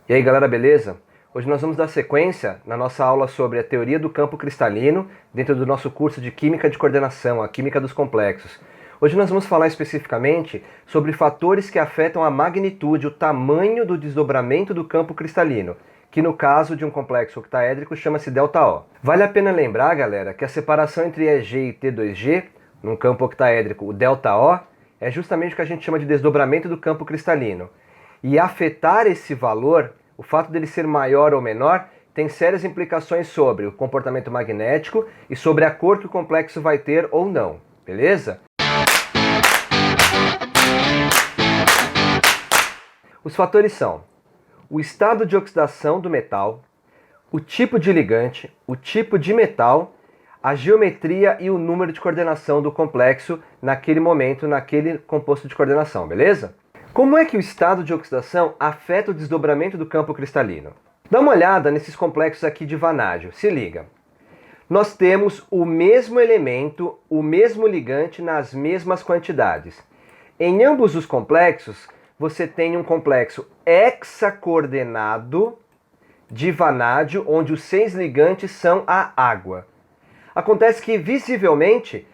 E aí galera, beleza? Hoje nós vamos dar sequência na nossa aula sobre a teoria do campo cristalino dentro do nosso curso de Química de Coordenação, a Química dos Complexos. Hoje nós vamos falar especificamente sobre fatores que afetam a magnitude, o tamanho do desdobramento do campo cristalino, que no caso de um complexo octaédrico chama-se ΔO. Vale a pena lembrar, galera, que a separação entre EG e T2G, num campo octaédrico, o ΔO, é justamente o que a gente chama de desdobramento do campo cristalino. E afetar esse valor, o fato dele ser maior ou menor, tem sérias implicações sobre o comportamento magnético e sobre a cor que o complexo vai ter ou não, beleza? Os fatores são o estado de oxidação do metal, o tipo de ligante, o tipo de metal, a geometria e o número de coordenação do complexo naquele momento, naquele composto de coordenação, beleza? Como é que o estado de oxidação afeta o desdobramento do campo cristalino? Dá uma olhada nesses complexos aqui de vanádio, se liga. Nós temos o mesmo elemento, o mesmo ligante nas mesmas quantidades. Em ambos os complexos, você tem um complexo hexacoordenado de vanádio, onde os 6 ligantes são a água. Acontece que, visivelmente,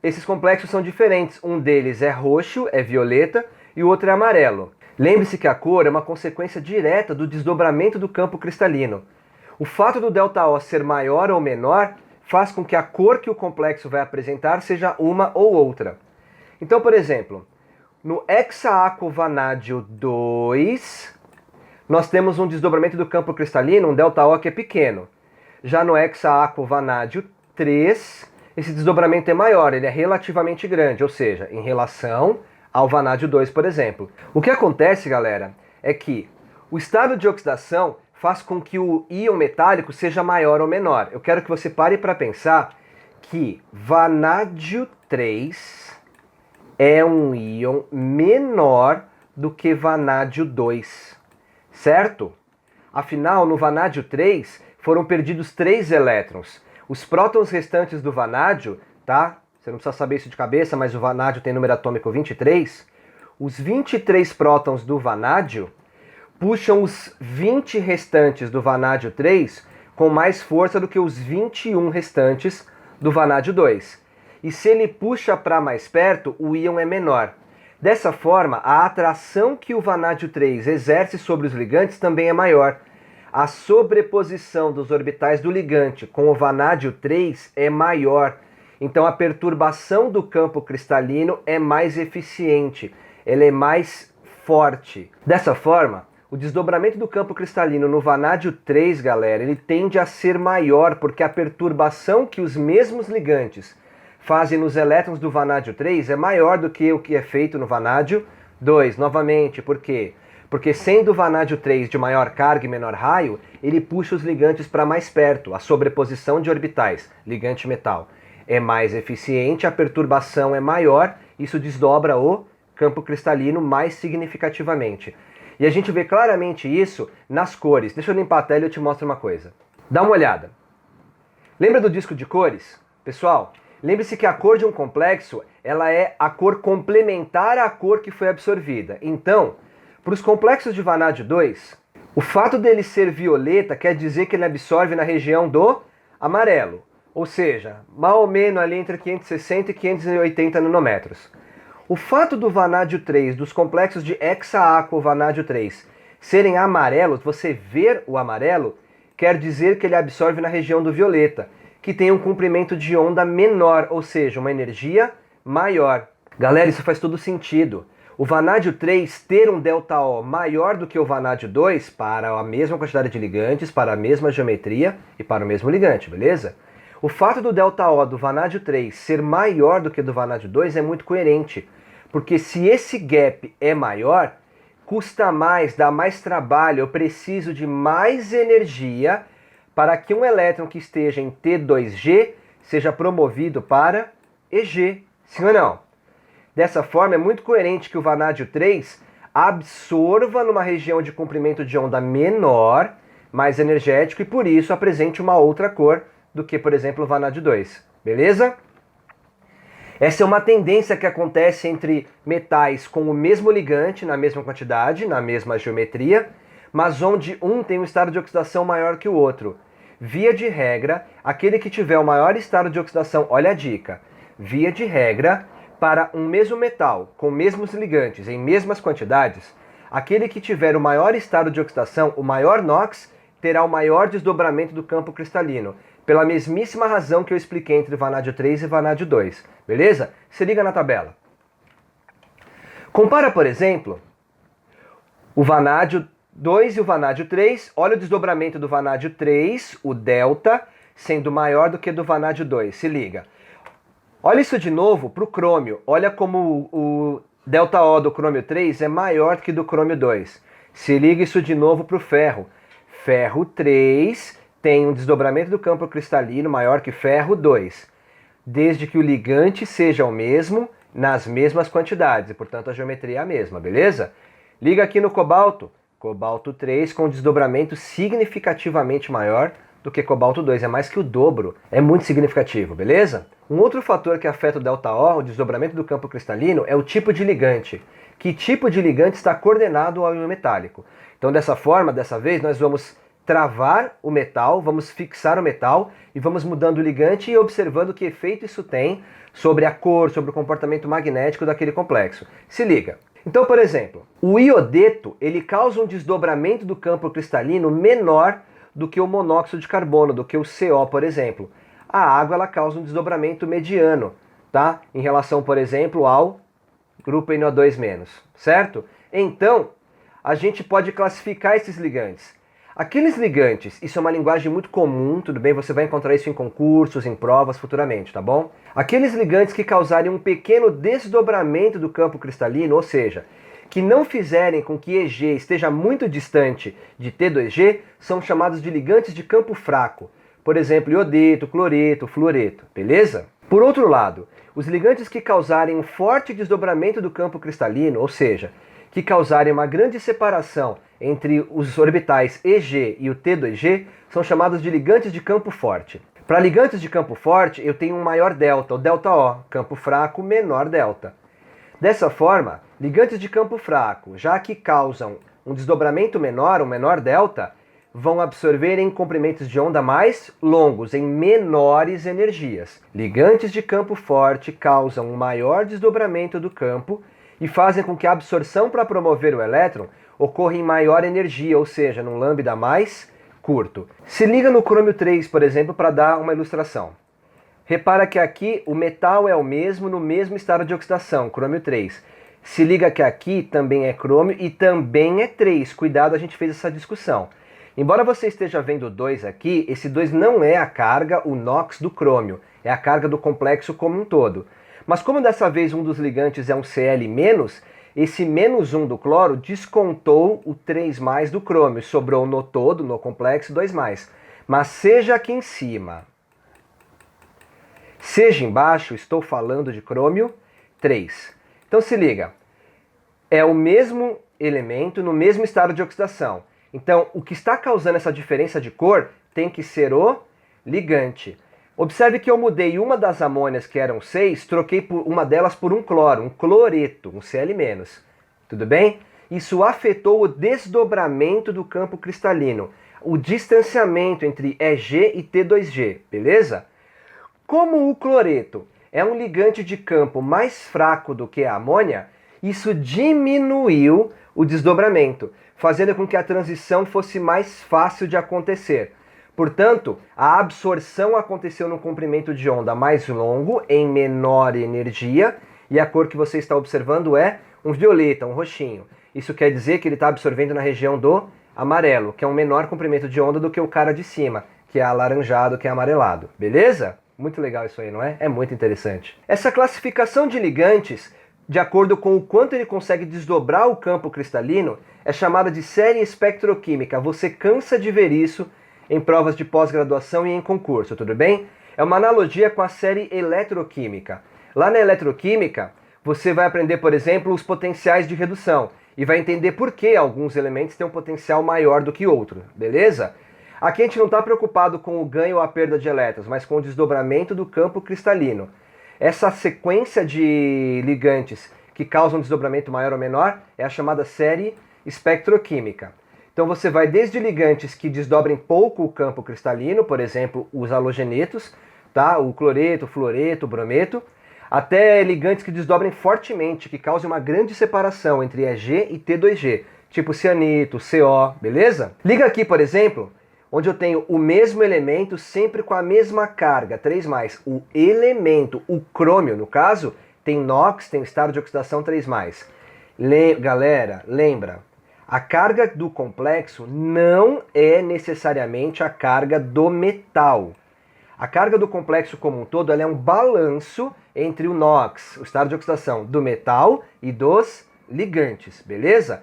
esses complexos são diferentes. Um deles é roxo, é violeta, e o outro é amarelo. Lembre-se que a cor é uma consequência direta do desdobramento do campo cristalino. O fato do ΔO ser maior ou menor faz com que a cor que o complexo vai apresentar seja uma ou outra. Então, por exemplo, no hexaaquavanádio 2, nós temos um desdobramento do campo cristalino, um ΔO que é pequeno. Já no hexaaquavanádio 3, esse desdobramento é maior, ele é relativamente grande, ou seja, em relação ao vanádio 2, por exemplo. O que acontece, galera, é que o estado de oxidação faz com que o íon metálico seja maior ou menor. Eu quero que você pare para pensar que vanádio 3 é um íon menor do que vanádio 2, certo? Afinal, no vanádio 3 foram perdidos 3 elétrons. Os prótons restantes do vanádio, tá? Você não precisa saber isso de cabeça, mas o vanádio tem número atômico 23. Os 23 prótons do vanádio puxam os 20 restantes do vanádio 3 com mais força do que os 21 restantes do vanádio 2. E se ele puxa para mais perto, o íon é menor. Dessa forma, a atração que o vanádio 3 exerce sobre os ligantes também é maior. A sobreposição dos orbitais do ligante com o vanádio 3 é maior. Então a perturbação do campo cristalino é mais eficiente, ela é mais forte. Dessa forma, o desdobramento do campo cristalino no vanádio 3, galera, ele tende a ser maior porque a perturbação que os mesmos ligantes fazem nos elétrons do vanádio 3 é maior do que o que é feito no vanádio 2. Novamente, por quê? Porque sendo o vanádio 3 de maior carga e menor raio, ele puxa os ligantes para mais perto, a sobreposição de orbitais, ligante-metal. É mais eficiente, a perturbação é maior, isso desdobra o campo cristalino mais significativamente. E a gente vê claramente isso nas cores. Deixa eu limpar a tela e eu te mostro uma coisa. Dá uma olhada. Lembra do disco de cores? Pessoal, lembre-se que a cor de um complexo, ela é a cor complementar à cor que foi absorvida. Então, para os complexos de vanádio 2, o fato dele ser violeta quer dizer que ele absorve na região do amarelo. Ou seja, mais ou menos ali entre 560 e 580 nanômetros. O fato do vanádio 3, dos complexos de hexaaquavanádio 3, serem amarelos, você ver o amarelo, quer dizer que ele absorve na região do violeta, que tem um comprimento de onda menor, ou seja, uma energia maior. Galera, isso faz todo sentido. O vanádio 3 ter um ΔO maior do que o vanádio 2 para a mesma quantidade de ligantes, para a mesma geometria e para o mesmo ligante, beleza? O fato do ΔO do vanádio 3 ser maior do que do vanádio 2 é muito coerente, porque se esse gap é maior, custa mais, dá mais trabalho, eu preciso de mais energia para que um elétron que esteja em T2G seja promovido para EG, sim ou não? Dessa forma, é muito coerente que o vanádio 3 absorva numa região de comprimento de onda menor, mais energético, e por isso apresente uma outra cor do que, por exemplo, o vanádio 2. Beleza? Essa é uma tendência que acontece entre metais com o mesmo ligante, na mesma quantidade, na mesma geometria, mas onde um tem um estado de oxidação maior que o outro. Via de regra, aquele que tiver o maior estado de oxidação, olha a dica, via de regra, para um mesmo metal, com mesmos ligantes, em mesmas quantidades, aquele que tiver o maior estado de oxidação, o maior NOx, terá o maior desdobramento do campo cristalino, pela mesmíssima razão que eu expliquei entre vanádio 3 e vanádio 2, beleza? Se liga na tabela. Compara, por exemplo, o vanádio 2 e o vanádio 3, olha o desdobramento do vanádio 3, o delta, sendo maior do que do vanádio 2, se liga. Olha isso de novo para o crômio, olha como o delta O do crômio 3 é maior que do crômio 2. Se liga isso de novo para o ferro. Ferro 3 tem um desdobramento do campo cristalino maior que ferro 2, desde que o ligante seja o mesmo, nas mesmas quantidades, e portanto a geometria é a mesma, beleza? Liga aqui no cobalto. Cobalto 3 com desdobramento significativamente maior do que cobalto 2, é mais que o dobro, é muito significativo, beleza? Um outro fator que afeta o ΔO, o desdobramento do campo cristalino, é o tipo de ligante. Que tipo de ligante está coordenado ao íon metálico? Então dessa forma, dessa vez, nós vamos travar o metal, vamos fixar o metal e vamos mudando o ligante e observando que efeito isso tem sobre a cor, sobre o comportamento magnético daquele complexo. Se liga. Então, por exemplo, o iodeto, ele causa um desdobramento do campo cristalino menor do que o monóxido de carbono, do que o CO, por exemplo. A água, ela causa um desdobramento mediano, tá? Em relação, por exemplo, ao grupo NO2-, certo? Então, a gente pode classificar esses ligantes. Aqueles ligantes, isso é uma linguagem muito comum, tudo bem? Você vai encontrar isso em concursos, em provas futuramente, tá bom? Aqueles ligantes que causarem um pequeno desdobramento do campo cristalino, ou seja, que não fizerem com que EG esteja muito distante de T2G, são chamados de ligantes de campo fraco. Por exemplo, iodeto, cloreto, fluoreto, beleza? Por outro lado, os ligantes que causarem um forte desdobramento do campo cristalino, ou seja, que causarem uma grande separação entre os orbitais EG e o T2G, são chamados de ligantes de campo forte. Para ligantes de campo forte, eu tenho um maior delta, o ΔO, campo fraco, menor delta. Dessa forma, ligantes de campo fraco, já que causam um desdobramento menor, um menor delta, vão absorver em comprimentos de onda mais longos, em menores energias. Ligantes de campo forte causam um maior desdobramento do campo e fazem com que a absorção para promover o elétron ocorra em maior energia, ou seja, num lambda mais curto. Se liga no crômio 3, por exemplo, para dar uma ilustração. Repara que aqui o metal é o mesmo no mesmo estado de oxidação, crômio 3. Se liga que aqui também é crômio e também é 3. Cuidado, a gente fez essa discussão. Embora você esteja vendo 2 aqui, esse 2 não é a carga, o NOx do crômio, é a carga do complexo como um todo. Mas como dessa vez um dos ligantes é um Cl-, esse -1 do cloro descontou o 3+ do crômio, sobrou no todo, no complexo, 2+. Mas seja aqui em cima, seja embaixo, estou falando de crômio 3. Então se liga, é o mesmo elemento no mesmo estado de oxidação. Então o que está causando essa diferença de cor tem que ser o ligante. Observe que eu mudei uma das amônias, que eram 6, troquei uma delas por um cloro, um cloreto, um Cl-. Tudo bem? Isso afetou o desdobramento do campo cristalino, o distanciamento entre EG e T2G, beleza? Como o cloreto é um ligante de campo mais fraco do que a amônia, isso diminuiu o desdobramento, fazendo com que a transição fosse mais fácil de acontecer. Portanto, a absorção aconteceu num comprimento de onda mais longo, em menor energia, e a cor que você está observando é um violeta, um roxinho. Isso quer dizer que ele está absorvendo na região do amarelo, que é um menor comprimento de onda do que o cara de cima, que é alaranjado, que é amarelado. Beleza? Muito legal isso aí, não é? É muito interessante. Essa classificação de ligantes, de acordo com o quanto ele consegue desdobrar o campo cristalino, é chamada de série espectroquímica. Você cansa de ver isso em provas de pós-graduação e em concurso, tudo bem? É uma analogia com a série eletroquímica. Lá na eletroquímica, você vai aprender, por exemplo, os potenciais de redução e vai entender por que alguns elementos têm um potencial maior do que outro, beleza? Aqui a gente não está preocupado com o ganho ou a perda de elétrons, mas com o desdobramento do campo cristalino. Essa sequência de ligantes que causam um desdobramento maior ou menor é a chamada série espectroquímica. Então você vai desde ligantes que desdobrem pouco o campo cristalino, por exemplo, os halogenetos, tá? O cloreto, o fluoreto, o brometo, até ligantes que desdobrem fortemente, que causem uma grande separação entre EG e T2G, tipo cianeto, CO, beleza? Liga aqui, por exemplo, onde eu tenho o mesmo elemento sempre com a mesma carga, 3+. O elemento, o crômio, no caso, tem NOx, tem estado de oxidação 3+. Galera, lembra, a carga do complexo não é necessariamente a carga do metal. A carga do complexo como um todo ela é um balanço entre o NOx, o estado de oxidação do metal e dos ligantes, beleza?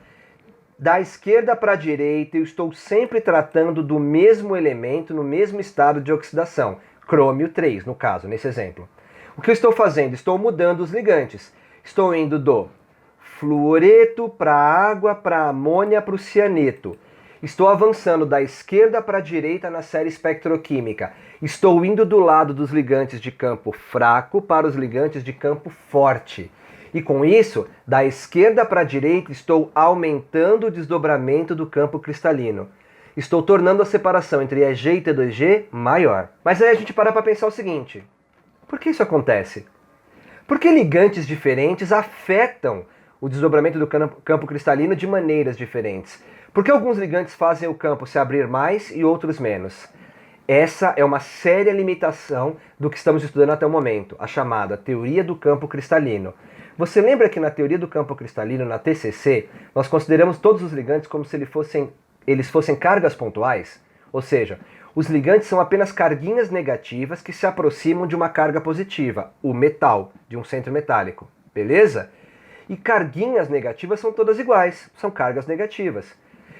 Da esquerda para a direita eu estou sempre tratando do mesmo elemento no mesmo estado de oxidação, crômio 3 no caso, nesse exemplo. O que eu estou fazendo? Estou mudando os ligantes. Estou indo do fluoreto para a água, para a amônia, para o cianeto. Estou avançando da esquerda para a direita na série espectroquímica. Estou indo do lado dos ligantes de campo fraco para os ligantes de campo forte. E com isso, da esquerda para a direita, estou aumentando o desdobramento do campo cristalino. Estou tornando a separação entre EG e T2G maior. Mas aí a gente para pensar o seguinte: por que isso acontece? Porque ligantes diferentes afetam o desdobramento do campo cristalino de maneiras diferentes. Porque alguns ligantes fazem o campo se abrir mais e outros menos. Essa é uma séria limitação do que estamos estudando até o momento, a chamada teoria do campo cristalino. Você lembra que na teoria do campo cristalino, na TCC, nós consideramos todos os ligantes como se eles fossem cargas pontuais? Ou seja, os ligantes são apenas carguinhas negativas que se aproximam de uma carga positiva, o metal, de um centro metálico. Beleza? E carguinhas negativas são todas iguais, são cargas negativas.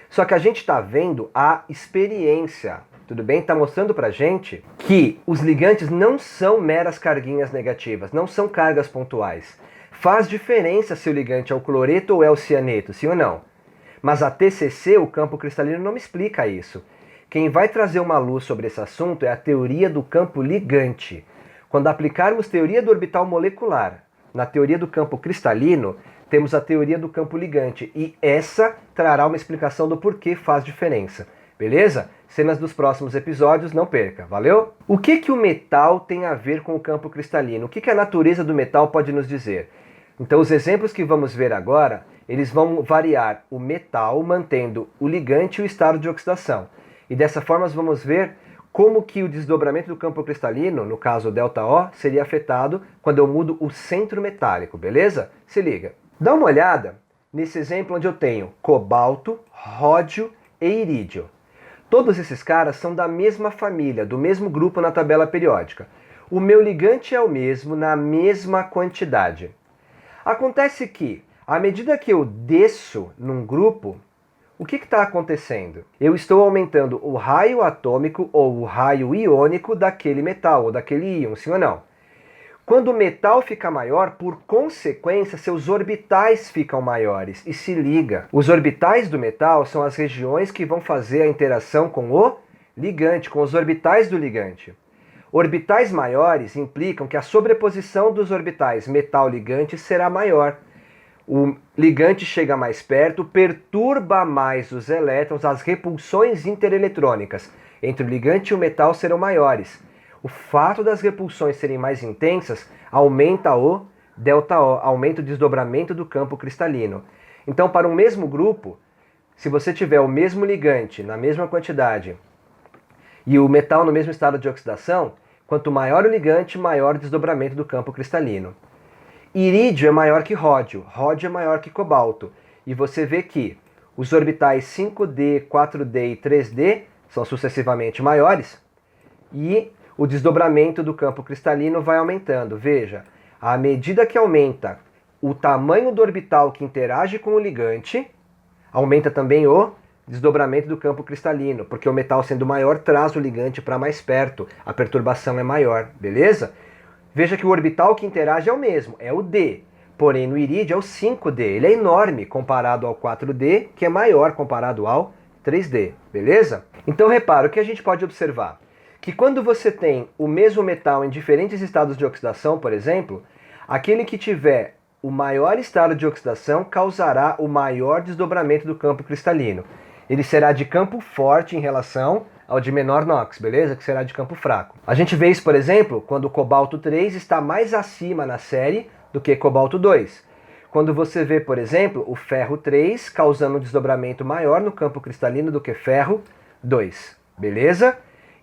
Só que a gente está vendo a experiência, tudo bem? Está mostrando pra gente que os ligantes não são meras carguinhas negativas, não são cargas pontuais. Faz diferença se o ligante é o cloreto ou é o cianeto, sim ou não? Mas a TCC, o campo cristalino, não me explica isso. Quem vai trazer uma luz sobre esse assunto é a teoria do campo ligante. Quando aplicarmos teoria do orbital molecular na teoria do campo cristalino, temos a teoria do campo ligante, e essa trará uma explicação do porquê faz diferença. Beleza? Cenas dos próximos episódios, não perca, valeu? O que o metal tem a ver com o campo cristalino? O que a natureza do metal pode nos dizer? Então os exemplos que vamos ver agora, eles vão variar o metal mantendo o ligante e o estado de oxidação. E dessa forma nós vamos ver como que o desdobramento do campo cristalino, no caso ΔO, seria afetado quando eu mudo o centro metálico, beleza? Se liga. Dá uma olhada nesse exemplo onde eu tenho cobalto, ródio e irídio. Todos esses caras são da mesma família, do mesmo grupo na tabela periódica. O meu ligante é o mesmo, na mesma quantidade. Acontece que, à medida que eu desço num grupo, o que está acontecendo? Eu estou aumentando o raio atômico ou o raio iônico daquele metal ou daquele íon, sim ou não? Quando o metal fica maior, por consequência, seus orbitais ficam maiores. E se liga, os orbitais do metal são as regiões que vão fazer a interação com o ligante, com os orbitais do ligante. Orbitais maiores implicam que a sobreposição dos orbitais metal-ligante será maior. O ligante chega mais perto, perturba mais os elétrons, as repulsões intereletrônicas entre o ligante e o metal serão maiores. O fato das repulsões serem mais intensas aumenta o ΔO, aumenta o desdobramento do campo cristalino. Então, para um mesmo grupo, se você tiver o mesmo ligante na mesma quantidade e o metal no mesmo estado de oxidação, quanto maior o ligante, maior o desdobramento do campo cristalino. Irídio é maior que ródio, ródio é maior que cobalto. E você vê que os orbitais 5D, 4D e 3D são sucessivamente maiores e o desdobramento do campo cristalino vai aumentando. Veja, à medida que aumenta o tamanho do orbital que interage com o ligante, aumenta também o desdobramento do campo cristalino, porque o metal sendo maior traz o ligante para mais perto, a perturbação é maior, beleza? Veja que o orbital que interage é o mesmo, é o D, porém no irídio é o 5D, ele é enorme comparado ao 4D, que é maior comparado ao 3D, beleza? Então repara, o que a gente pode observar? Que quando você tem o mesmo metal em diferentes estados de oxidação, por exemplo, aquele que tiver o maior estado de oxidação causará o maior desdobramento do campo cristalino. ele será de campo forte em relação ao de menor NOx, beleza? Que será de campo fraco. A gente vê isso, por exemplo, quando o cobalto 3 está mais acima na série do que cobalto 2. Quando você vê, por exemplo, o ferro 3 causando um desdobramento maior no campo cristalino do que ferro 2, beleza?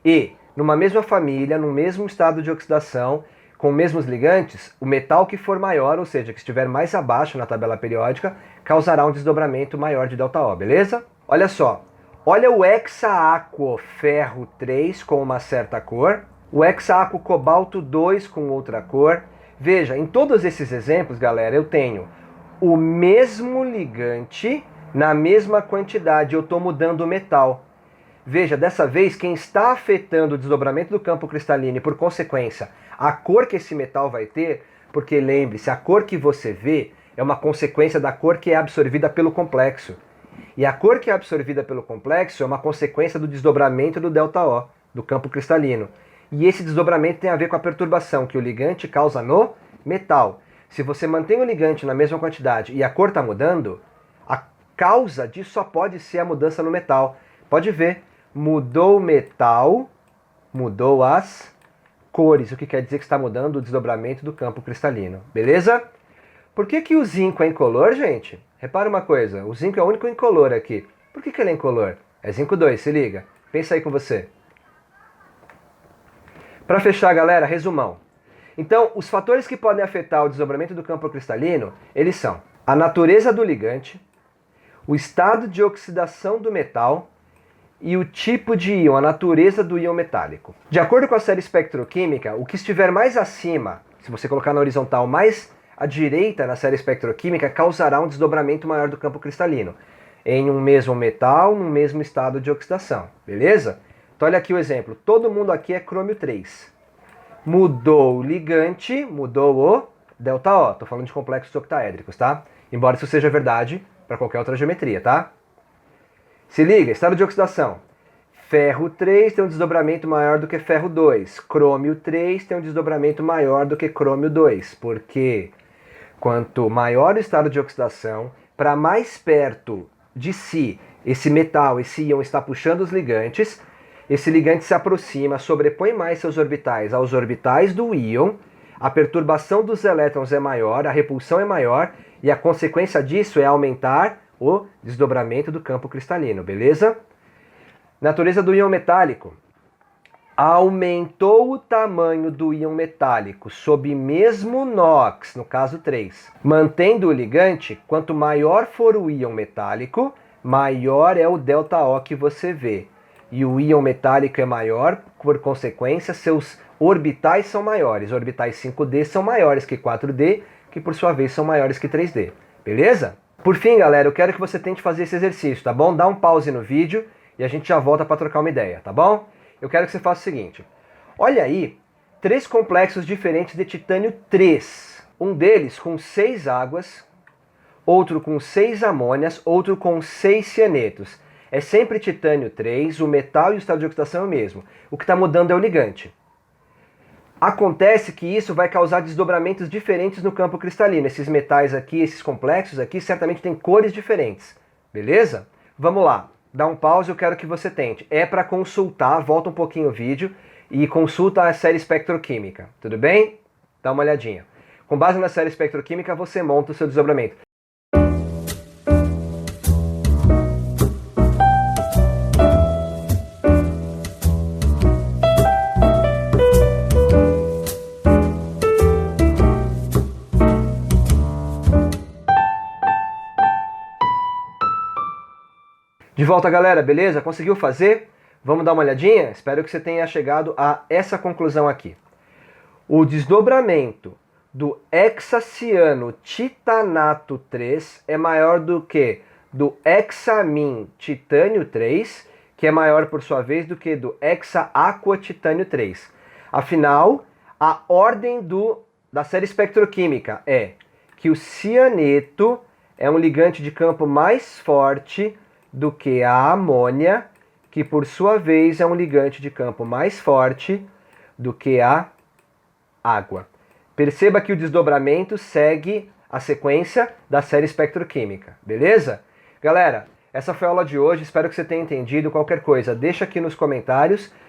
E, numa mesma família, no mesmo estado de oxidação, com os mesmos ligantes, o metal que for maior, ou seja, que estiver mais abaixo na tabela periódica, causará um desdobramento maior de ΔO, beleza? Olha só, olha o hexaaqua ferro 3 com uma certa cor, o hexaaqua cobalto 2 com outra cor. Veja, em todos esses exemplos, galera, eu tenho o mesmo ligante na mesma quantidade, eu estou mudando o metal. Veja, dessa vez, quem está afetando o desdobramento do campo cristalino e, por consequência, a cor que esse metal vai ter, porque lembre-se, a cor que você vê é uma consequência da cor que é absorvida pelo complexo. E a cor que é absorvida pelo complexo é uma consequência do desdobramento do ΔO, do campo cristalino. E esse desdobramento tem a ver com a perturbação que o ligante causa no metal. Se você mantém o ligante na mesma quantidade e a cor está mudando, a causa disso só pode ser a mudança no metal. Pode ver, mudou o metal, mudou as cores, o que quer dizer que está mudando o desdobramento do campo cristalino. Beleza? Por que o zinco é incolor, gente? Repara uma coisa, o zinco é o único incolor aqui. Por que ele é incolor? É zinco 2, se liga. Pensa aí com você. Para fechar, galera, resumão. Então, os fatores que podem afetar o desdobramento do campo cristalino, eles são a natureza do ligante, o estado de oxidação do metal e o tipo de íon, a natureza do íon metálico. De acordo com a série espectroquímica, o que estiver mais acima, se você colocar na horizontal mais à direita na série espectroquímica, causará um desdobramento maior do campo cristalino, em um mesmo metal, num mesmo estado de oxidação, beleza? Então olha aqui o exemplo, todo mundo aqui é crômio 3. Mudou o ligante, mudou o ΔO, estou falando de complexos octaédricos, tá? Embora isso seja verdade para qualquer outra geometria, tá? Se liga, estado de oxidação. Ferro 3 tem um desdobramento maior do que ferro 2. Crômio 3 tem um desdobramento maior do que crômio 2. Por quê? Quanto maior o estado de oxidação, para mais perto de si, esse metal, esse íon está puxando os ligantes, esse ligante se aproxima, sobrepõe mais seus orbitais aos orbitais do íon, a perturbação dos elétrons é maior, a repulsão é maior, e a consequência disso é aumentar o desdobramento do campo cristalino, beleza? Natureza do íon metálico. Aumentou o tamanho do íon metálico sob mesmo NOx, no caso 3. Mantendo o ligante, quanto maior for o íon metálico, maior é o ΔO que você vê. E o íon metálico é maior, por consequência, seus orbitais são maiores. Orbitais 5D são maiores que 4D, que por sua vez são maiores que 3D. Beleza? Por fim, galera, eu quero que você tente fazer esse exercício, tá bom? Dá um pause no vídeo e a gente já volta para trocar uma ideia, tá bom? Eu quero que você faça o seguinte. Olha aí, 3 complexos diferentes de titânio 3. Um deles com 6 águas, outro com 6 amônias, outro com 6 cianetos. É sempre titânio 3, o metal e o estado de oxidação é o mesmo. O que está mudando é o ligante. Acontece que isso vai causar desdobramentos diferentes no campo cristalino. Esses metais aqui, esses complexos aqui, certamente têm cores diferentes. Beleza? Vamos lá. Dá um pause, eu quero que você tente. É para consultar, volta um pouquinho o vídeo e consulta a série espectroquímica. Tudo bem? Dá uma olhadinha. Com base na série espectroquímica, você monta o seu desdobramento. De volta, galera, beleza? Conseguiu fazer? Vamos dar uma olhadinha? Espero que você tenha chegado a essa conclusão aqui. O desdobramento do hexaciano titanato 3 é maior do que do hexamin titânio 3, que é maior por sua vez do que do hexaaqua titânio 3. Afinal, a ordem da série espectroquímica é que o cianeto é um ligante de campo mais forte do que a amônia, que por sua vez é um ligante de campo mais forte do que a água. Perceba que o desdobramento segue a sequência da série espectroquímica, beleza? Galera, Essa foi a aula de hoje, espero que você tenha entendido. Qualquer coisa, deixa aqui nos comentários